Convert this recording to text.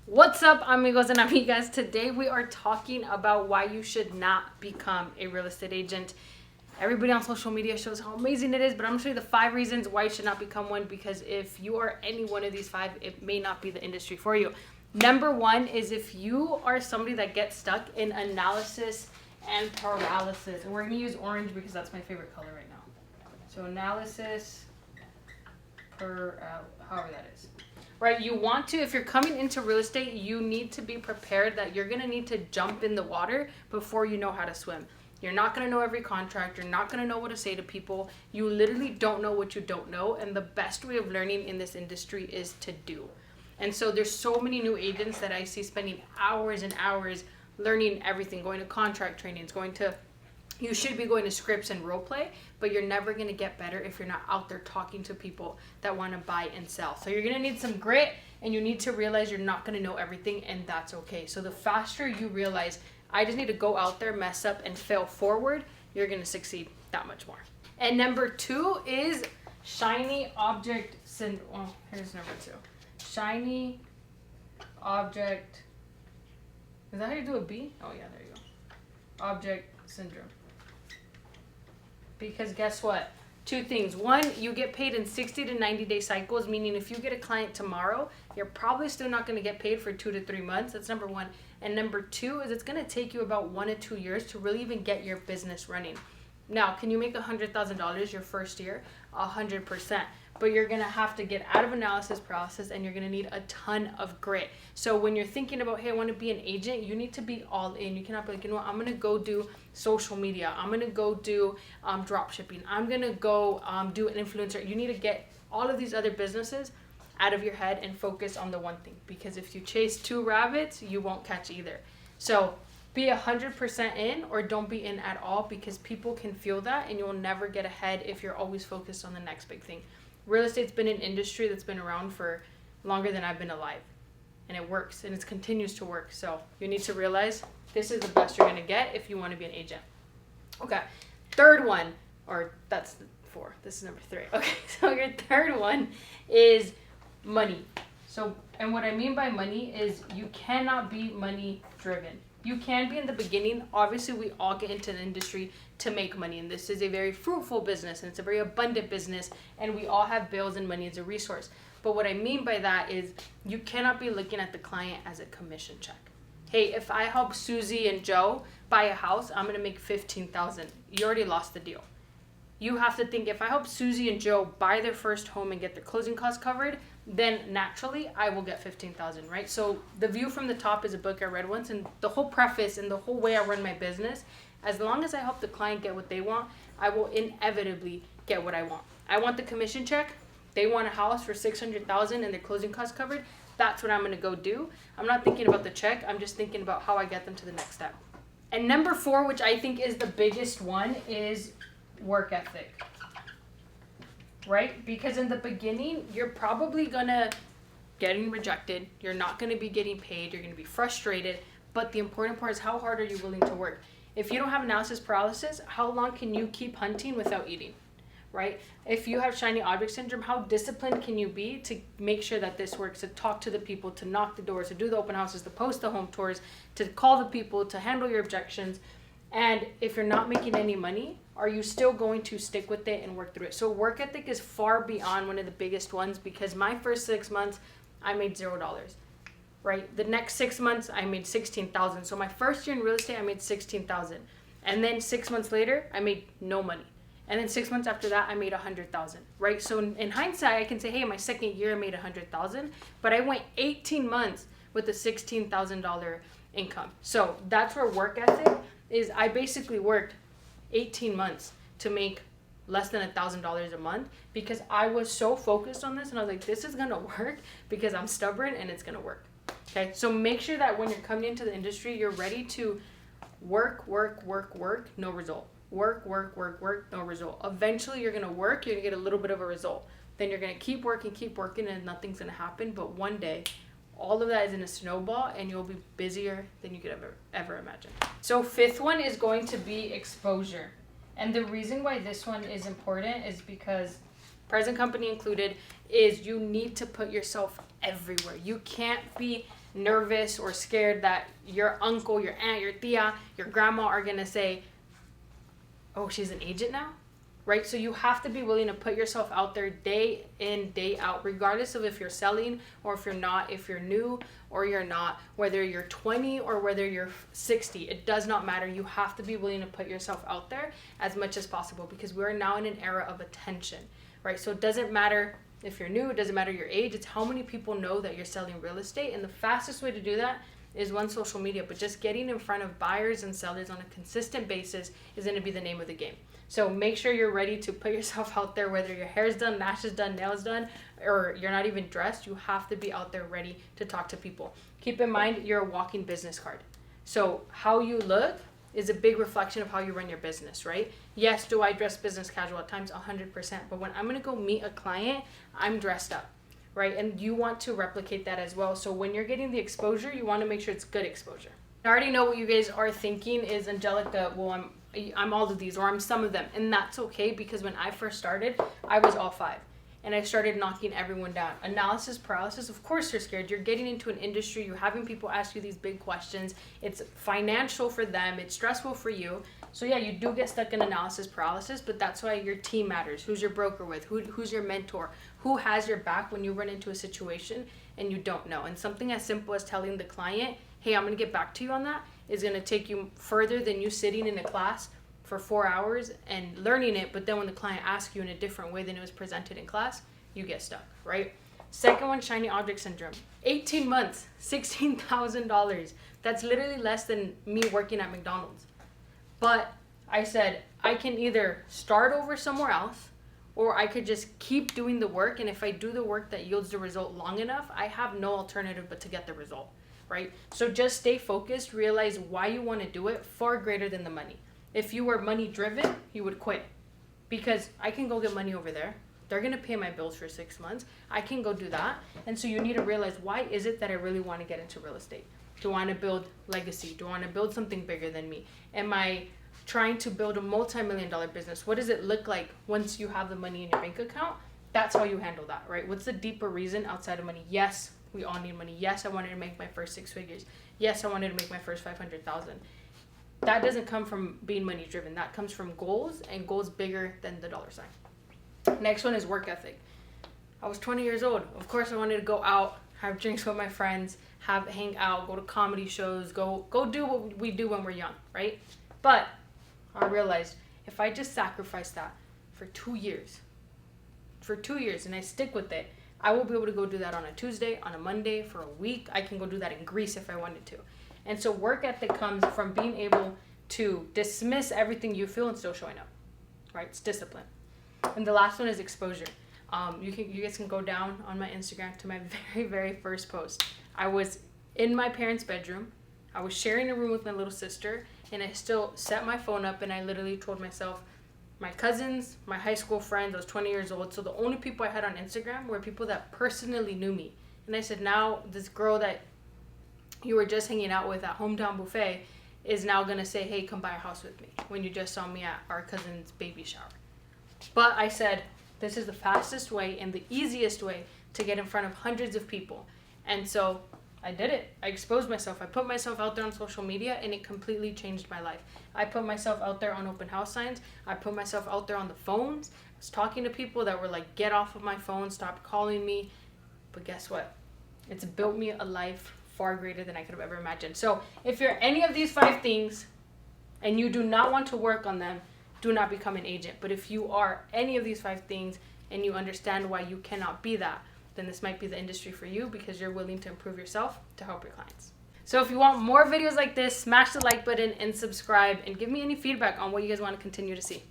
What's up, amigos and amigas? Today we are talking about why you should not become a real estate agent. Everybody on social media shows how amazing it is, but I'm going to show you the 5 reasons why you should not become one, because if you are any one of these 5, it may not be the industry for you. Number 1 is if you are somebody that gets stuck in analysis and paralysis. And we're going to use orange because that's my favorite color right now. So analysis, however that is. Right, you want to, if you're coming into real estate, you need to be prepared that you're going to need to jump in the water before you know how to swim. You're not going to know every contract. You're not going to know what to say to people. You literally don't know what you don't know. And the best way of learning in this industry is to do. And so there's so many new agents that I see spending hours and hours learning everything, going to contract trainings, you should be going to scripts and role play, but you're never going to get better if you're not out there talking to people that want to buy and sell. So you're going to need some grit, and you need to realize you're not going to know everything, and that's okay. So the faster you realize, I just need to go out there, mess up, and fail forward, you're going to succeed that much more. And number 2 is shiny object syndrome. Well, here's number 2. Shiny object. Is that how you do a B? Oh, yeah, there you go. Object syndrome. Because guess what? 2 things. 1, you get paid in 60 to 90 day cycles, meaning if you get a client tomorrow, you're probably still not going to get paid for 2 to 3 months. That's number 1. And number 2 is it's going to take you about 1 to 2 years to really even get your business running. Now, can you make $100,000 your first year? 100%. But you're going to have to get out of analysis paralysis, and you're going to need a ton of grit. So when you're thinking about, hey, I want to be an agent, you need to be all in. You cannot be like, you know what, I'm going to go do social media. I'm going to go do drop shipping. I'm going to go do an influencer. You need to get all of these other businesses out of your head and focus on the one thing. Because if you chase 2 rabbits, you won't catch either. So be 100% in, or don't be in at all, because people can feel that, and you'll never get ahead if you're always focused on the next big thing. Real estate's been an industry that's been around for longer than I've been alive. And it works, and it continues to work. So you need to realize this is the best you're going to get if you want to be an agent. Okay, third one, or that's 4. This is number 3. Okay, so your third one is money. So, and what I mean by money is you cannot be money driven. You can be in the beginning. Obviously, we all get into the industry to make money, and this is a very fruitful business, and it's a very abundant business, and we all have bills and money as a resource. But what I mean by that is you cannot be looking at the client as a commission check. Hey, if I help Susie and Joe buy a house, I'm going to make $15,000. You already lost the deal. You have to think, if I help Susie and Joe buy their first home and get their closing costs covered, then naturally I will get $15,000, right? So The View from the Top is a book I read once, and the whole preface and the whole way I run my business, as long as I help the client get what they want, I will inevitably get what I want. I want the commission check. They want a house for $600,000 and their closing costs covered. That's what I'm going to go do. I'm not thinking about the check. I'm just thinking about how I get them to the next step. And number 4, which I think is the biggest one, is work ethic. Right? Because in the beginning, you're probably gonna getting rejected. You're not gonna be getting paid. You're gonna be frustrated. But the important part is, how hard are you willing to work? If you don't have analysis paralysis, how long can you keep hunting without eating? Right? If you have shiny object syndrome, how disciplined can you be to make sure that this works, to talk to the people, to knock the doors, to do the open houses, to post the home tours, to call the people, to handle your objections? And if you're not making any money, are you still going to stick with it and work through it? So work ethic is far beyond one of the biggest ones, because my first 6 months, I made $0, right? The next 6 months, I made $16,000. So my first year in real estate, I made $16,000. And then 6 months later, I made no money. And then 6 months after that, I made $100,000, right? So in hindsight, I can say, hey, my second year, I made $100,000, but I went 18 months with a $16,000 income. So that's where work ethic is. I basically worked 18 months to make less than $1,000 a month, because I was so focused on this, and I was like, this is going to work because I'm stubborn and it's going to work. Okay. So make sure that when you're coming into the industry, you're ready to work, no result. Work, no result. Eventually you're going to work, you're going to get a little bit of a result. Then you're going to keep working, and nothing's going to happen. But one day, all of that is in a snowball, and you'll be busier than you could ever imagine. So 5th one is going to be exposure. And the reason why this one is important is because, present company included, is you need to put yourself everywhere. You can't be nervous or scared that your uncle, your aunt, your tia, your grandma are going to say, oh, she's an agent now, right? So you have to be willing to put yourself out there day in, day out, regardless of if you're selling or if you're not, if you're new or you're not, whether you're 20 or whether you're 60, it does not matter. You have to be willing to put yourself out there as much as possible, because we're now in an era of attention, right? So it doesn't matter if you're new, it doesn't matter your age, it's how many people know that you're selling real estate. And the fastest way to do that is one, social media, but just getting in front of buyers and sellers on a consistent basis is going to be the name of the game. So make sure you're ready to put yourself out there, whether your hair's done, lashes done, nails done, or you're not even dressed. You have to be out there ready to talk to people. Keep in mind, you're a walking business card. So how you look is a big reflection of how you run your business, right? Yes, do I dress business casual at times? 100%. But when I'm going to go meet a client, I'm dressed up, right? And you want to replicate that as well. So when you're getting the exposure, you want to make sure it's good exposure. I already know what you guys are thinking is, Angelica, well, I'm all of these, or I'm some of them. And that's okay, because when I first started, I was all 5. And I started knocking everyone down. Analysis paralysis, of course you're scared. You're getting into an industry, you're having people ask you these big questions. It's financial for them, it's stressful for you. So yeah, you do get stuck in analysis paralysis, but that's why your team matters. Who's your broker with? Who's your mentor? Who has your back when you run into a situation and you don't know? And something as simple as telling the client, hey, I'm gonna get back to you on that, is gonna take you further than you sitting in a class for 4 hours and learning it, but then when the client asks you in a different way than it was presented in class, you get stuck, right? Second one, shiny object syndrome. 18 months, $16,000. That's literally less than me working at McDonald's. But I said, I can either start over somewhere else, or I could just keep doing the work, and if I do the work that yields the result long enough, I have no alternative but to get the result, right? So just stay focused, realize why you want to do it, far greater than the money. If you were money driven, you would quit, because I can go get money over there. They're going to pay my bills for 6 months. I can go do that. And so you need to realize, why is it that I really want to get into real estate? Do I want to build legacy? Do I want to build something bigger than me? Am I trying to build a multi-million-dollar business? What does it look like once you have the money in your bank account? That's how you handle that, right? What's the deeper reason outside of money? Yes, we all need money. Yes, I wanted to make my first 6 figures. Yes, I wanted to make my first 500,000. That doesn't come from being money driven. That comes from goals, and goals bigger than the dollar sign. Next one is work ethic. I was 20 years old. Of course, I wanted to go out, have drinks with my friends, hang out, go to comedy shows, go do what we do when we're young, right? But I realized, if I just sacrifice that for 2 years, and I stick with it, I will be able to go do that on a Tuesday, on a Monday, for a week. I can go do that in Greece if I wanted to. And so work ethic comes from being able to dismiss everything you feel and still showing up, right? It's discipline. And the last one is exposure. You guys can go down on my Instagram to my very, very first post. I was in my parents' bedroom. I was sharing a room with my little sister, and I still set my phone up, and I literally told myself, my cousins, my high school friends, I was 20 years old, so the only people I had on Instagram were people that personally knew me. And I said, now this girl that you were just hanging out with at Hometown Buffet is now going to say, hey, come by our house with me, when you just saw me at our cousin's baby shower. But I said, this is the fastest way and the easiest way to get in front of hundreds of people. And so I did it. I exposed myself. I put myself out there on social media, and it completely changed my life. I put myself out there on open house signs. I put myself out there on the phones. I was talking to people that were like, get off of my phone, stop calling me. But guess what? It's built me a life far greater than I could have ever imagined. So if you're any of these 5 things and you do not want to work on them, do not become an agent. But if you are any of these 5 things and you understand why you cannot be that, then this might be the industry for you, because you're willing to improve yourself to help your clients. So if you want more videos like this, smash the like button and subscribe, and give me any feedback on what you guys want to continue to see.